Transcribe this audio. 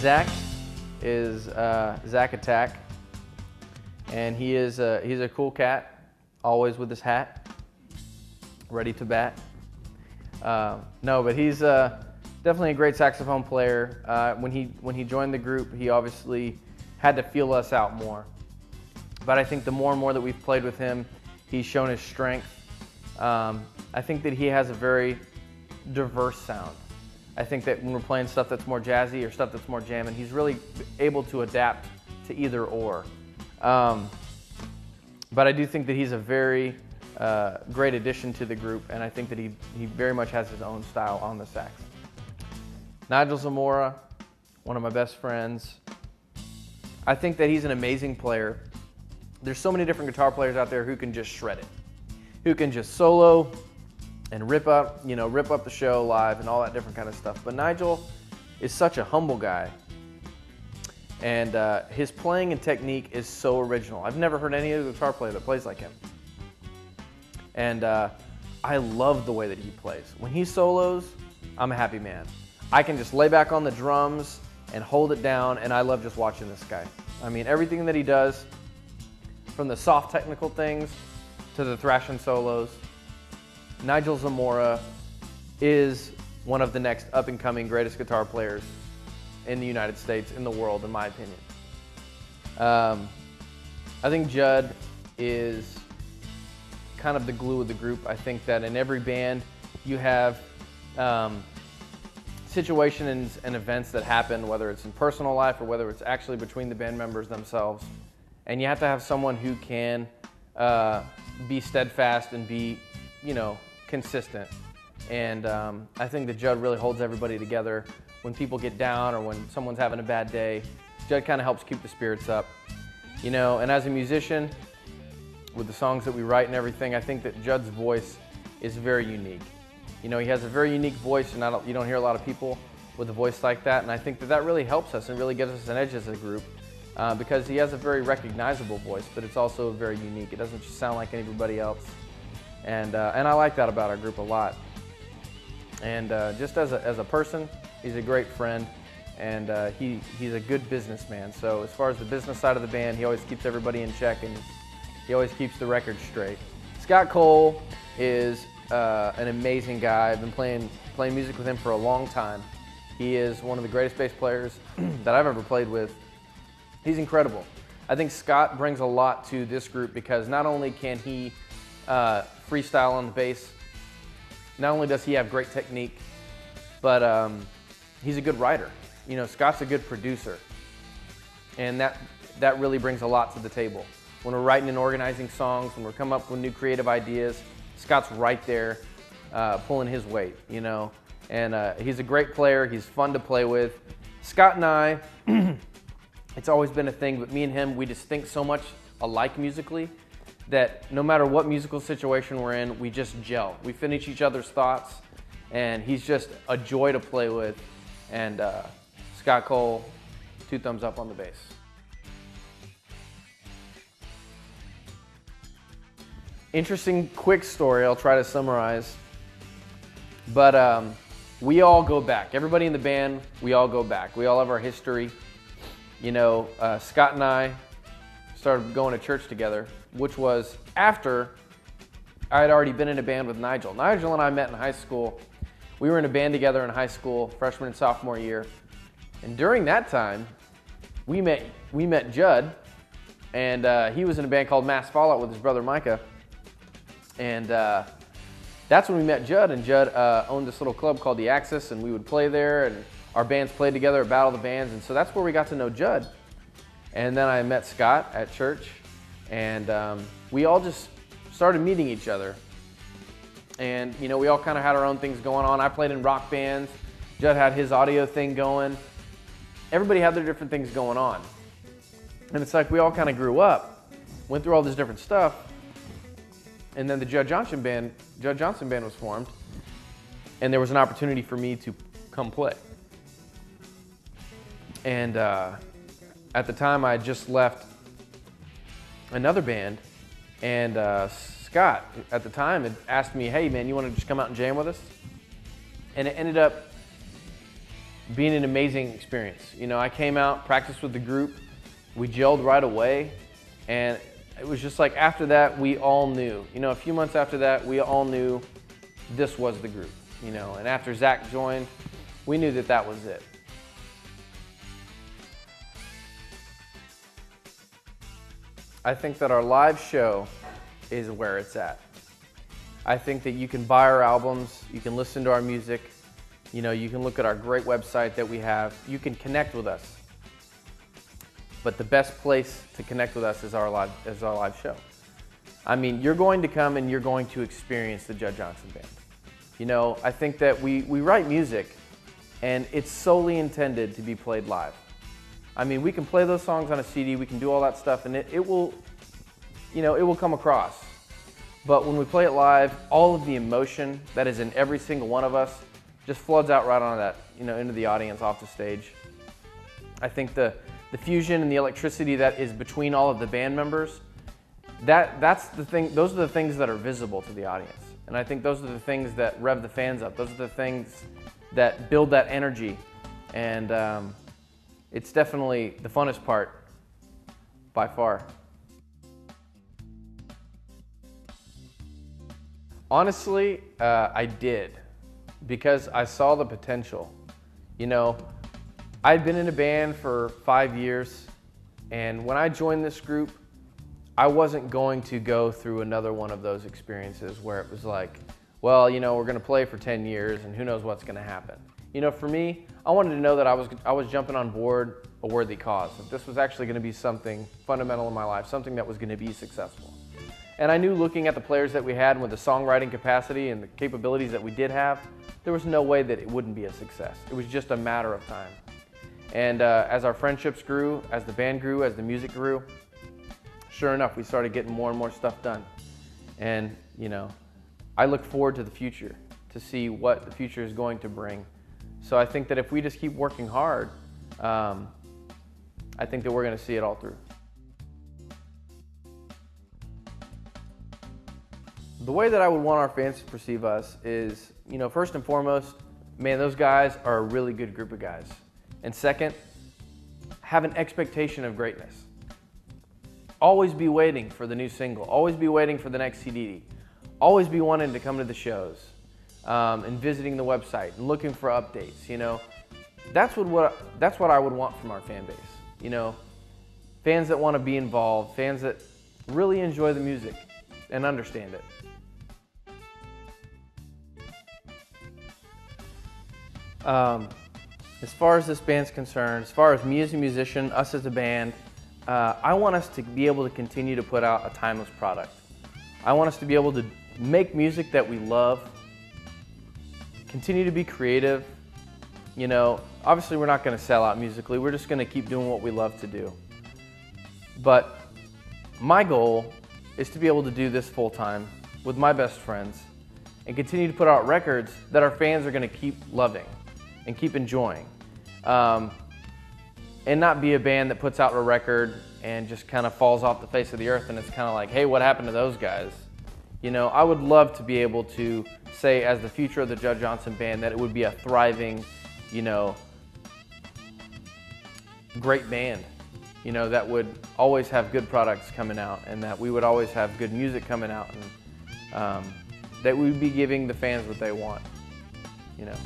Zach is Zach Attack, and he's a cool cat, always with his hat, ready to bat. No, but he's definitely a great saxophone player. When he joined the group, he obviously had to feel us out more. But I think the more and more that we've played with him, he's shown his strength. I think that he has a very diverse sound. I think that when we're playing stuff that's more jazzy or stuff that's more jamming, he's really able to adapt to either or. But I do think that he's a very great addition to the group, and I think that he very much has his own style on the sax. Nigel Zamora, one of my best friends. I think that he's an amazing player. There's so many different guitar players out there who can just shred it, who can just solo and rip up the show live and all that different kind of stuff. But Nigel is such a humble guy, and his playing and technique is so original. I've never heard any other guitar player that plays like him. And I love the way that he plays. When he solos, I'm a happy man. I can just lay back on the drums and hold it down, and I love just watching this guy. I mean, everything that he does, from the soft technical things to the thrashing solos, Nigel Zamora is one of the next up-and-coming greatest guitar players in the United States, in the world, in my opinion. I think Judd is kind of the glue of the group. I think that in every band you have situations and events that happen, whether it's in personal life or whether it's actually between the band members themselves, and you have to have someone who can be steadfast and be, consistent. And I think that Judd really holds everybody together. When people get down or when someone's having a bad day, Judd kind of helps keep the spirits up. And as a musician, with the songs that we write and everything, I think that Judd's voice is very unique. He has a very unique voice, and you don't hear a lot of people with a voice like that, and I think that that really helps us and really gives us an edge as a group, because he has a very recognizable voice, but it's also very unique. It doesn't just sound like anybody else, and I like that about our group a lot. And just as a person, he's a great friend, and he's a good businessman. So as far as the business side of the band, he always keeps everybody in check, and he always keeps the record straight. Scott Cole is an amazing guy. I've been playing music with him for a long time. He is one of the greatest bass players that I've ever played with. He's incredible. I think Scott brings a lot to this group because not only can he freestyle on the bass, not only does he have great technique, but he's a good writer. Scott's a good producer, and that really brings a lot to the table. When we're writing and organizing songs, when we're coming up with new creative ideas, Scott's right there pulling his weight, and he's a great player. He's fun to play with. Scott and I, it's always been a thing, but me and him, we just think so much alike musically that no matter what musical situation we're in, we just gel. We finish each other's thoughts, and he's just a joy to play with. And Scott Cole, 2 thumbs up on the bass. Interesting, quick story, I'll try to summarize. But we all go back. Everybody in the band, we all go back. We all have our history. Scott and I started going to church together, which was after I had already been in a band with Nigel. Nigel and I met in high school. We were in a band together in high school, freshman and sophomore year. And during that time, we met Judd, and he was in a band called Mass Fallout with his brother Micah. And that's when we met Judd, and Judd owned this little club called The Axis, and we would play there, and our bands played together at Battle of the Bands, and so that's where we got to know Judd. And then I met Scott at church, and we all just started meeting each other. And we all kind of had our own things going on. I played in rock bands. Judd had his audio thing going. Everybody had their different things going on. And it's like we all kind of grew up, went through all this different stuff, and then the Judd Johnson Band was formed, and there was an opportunity for me to come play. And at the time, I had just left another band, and Scott, at the time, had asked me, hey man, you want to just come out and jam with us? And it ended up being an amazing experience. You know, I came out, practiced with the group, we gelled right away, and it was just like after that, we all knew. You know, a few months after that, we all knew this was the group, you know, and after Zach joined, we knew that that was it. I think that our live show is where it's at. I think that you can buy our albums, you can listen to our music, you know, you can look at our great website that we have, you can connect with us. But the best place to connect with us is our live show. I mean, you're going to come and you're going to experience the Judd Johnson Band. You know, I think that we write music and it's solely intended to be played live. I mean, we can play those songs on a CD, we can do all that stuff, and it will, you know, it will come across. But when we play it live, all of the emotion that is in every single one of us just floods out right on that, you know, into the audience off the stage. I think the fusion and the electricity that is between all of the band members, that's the thing. Those are the things that are visible to the audience, and I think those are the things that rev the fans up. Those are the things that build that energy, and it's definitely the funnest part by far. Honestly, I did, because I saw the potential. You know, I'd been in a band for 5 years, and when I joined this group, I wasn't going to go through another one of those experiences where it was like, well, you know, we're gonna play for 10 years and who knows what's gonna happen. You know, for me, I wanted to know that I was jumping on board a worthy cause, that this was actually gonna be something fundamental in my life, something that was gonna be successful. And I knew, looking at the players that we had and with the songwriting capacity and the capabilities that we did have, there was no way that it wouldn't be a success. It was just a matter of time. And as our friendships grew, as the band grew, as the music grew, sure enough, we started getting more and more stuff done. And, you know, I look forward to the future, to see what the future is going to bring. So I think that if we just keep working hard, I think that we're going to see it all through. The way that I would want our fans to perceive us is, you know, first and foremost, man, those guys are a really good group of guys. And second, have an expectation of greatness. Always be waiting for the new single. Always be waiting for the next CD. Always be wanting to come to the shows and visiting the website and looking for updates. You know, that's what I would want from our fan base. You know, fans that want to be involved, fans that really enjoy the music and understand it. As far as this band's concerned, as far as me as a musician, us as a band, I want us to be able to continue to put out a timeless product. I want us to be able to make music that we love, continue to be creative. You know, obviously we're not going to sell out musically, we're just going to keep doing what we love to do. But my goal is to be able to do this full time with my best friends and continue to put out records that our fans are going to keep loving and keep enjoying. And not be a band that puts out a record and just kind of falls off the face of the earth and it's kind of like, hey, what happened to those guys? You know, I would love to be able to say, as the future of the Judd Johnson Band, that it would be a thriving, you know, great band, you know, that would always have good products coming out and that we would always have good music coming out, and that we would be giving the fans what they want, you know.